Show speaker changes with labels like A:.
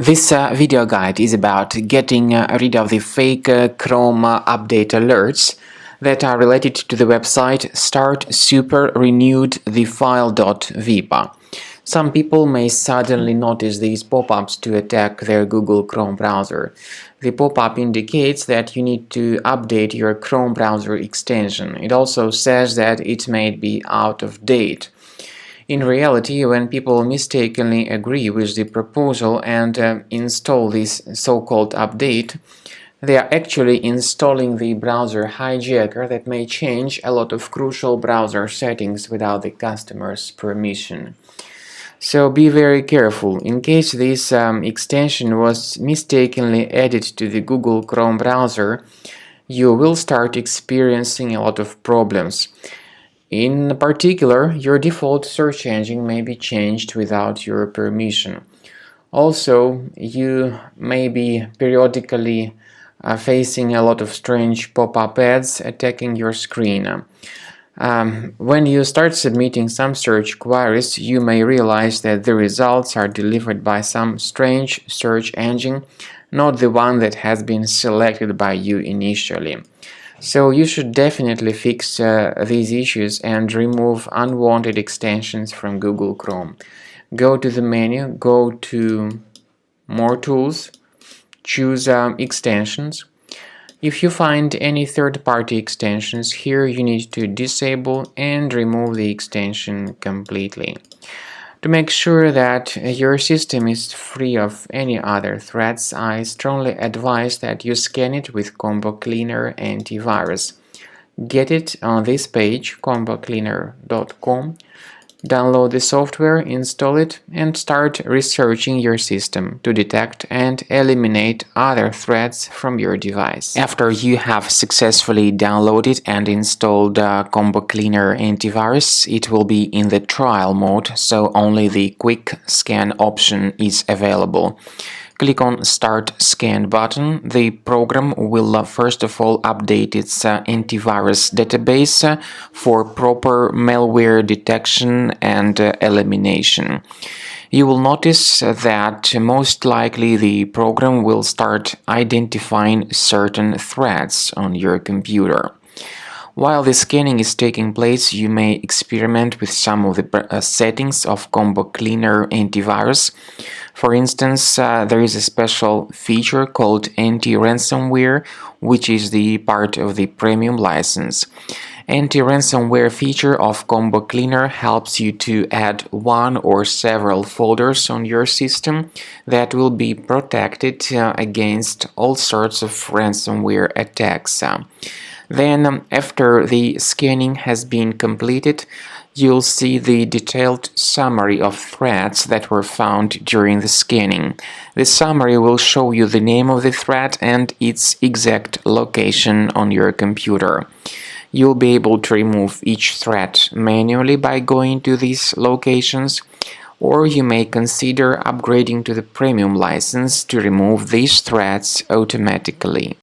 A: This video guide is about getting rid of the fake Chrome update alerts that are related to the website Startsuperrenewedthefile.vip. Some people may suddenly notice these pop-ups to attack their Google Chrome browser. The pop-up indicates that you need to update your Chrome browser extension. It also says that it may be out of date. In reality, when people mistakenly agree with the proposal and install this so-called update, they are actually installing the browser hijacker that may change a lot of crucial browser settings without the customer's permission. So be very careful. In case this extension was mistakenly added to the Google Chrome browser, you will start experiencing a lot of problems. In particular, your default search engine may be changed without your permission. Also, you may be periodically facing a lot of strange pop-up ads attacking your screen. When you start submitting some search queries, you may realize that the results are delivered by some strange search engine, not the one that has been selected by you initially. So you should definitely fix these issues and remove unwanted extensions from Google Chrome. Go to the menu, go to More Tools, choose Extensions. If you find any third-party extensions, here you need to disable and remove the extension completely. To make sure that your system is free of any other threats, I strongly advise that you scan it with Combo Cleaner Antivirus. Get it on this page, combocleaner.com. Download the software, install it, and start researching your system to detect and eliminate other threats from your device. After you have successfully downloaded and installed Combo Cleaner Antivirus, it will be in the trial mode, so only the quick scan option is available. Click on Start Scan button. The program will first of all update its antivirus database for proper malware detection and elimination. You will notice that most likely the program will start identifying certain threats on your computer. While the scanning is taking place, you may experiment with some of the settings of Combo Cleaner Antivirus. For instance, there is a special feature called anti-ransomware, which is the part of the premium license. Anti-ransomware feature of Combo Cleaner helps you to add one or several folders on your system that will be protected against all sorts of ransomware attacks. Then, after the scanning has been completed, you'll see the detailed summary of threats that were found during the scanning. The summary will show you the name of the threat and its exact location on your computer. You'll be able to remove each threat manually by going to these locations, or you may consider upgrading to the premium license to remove these threats automatically.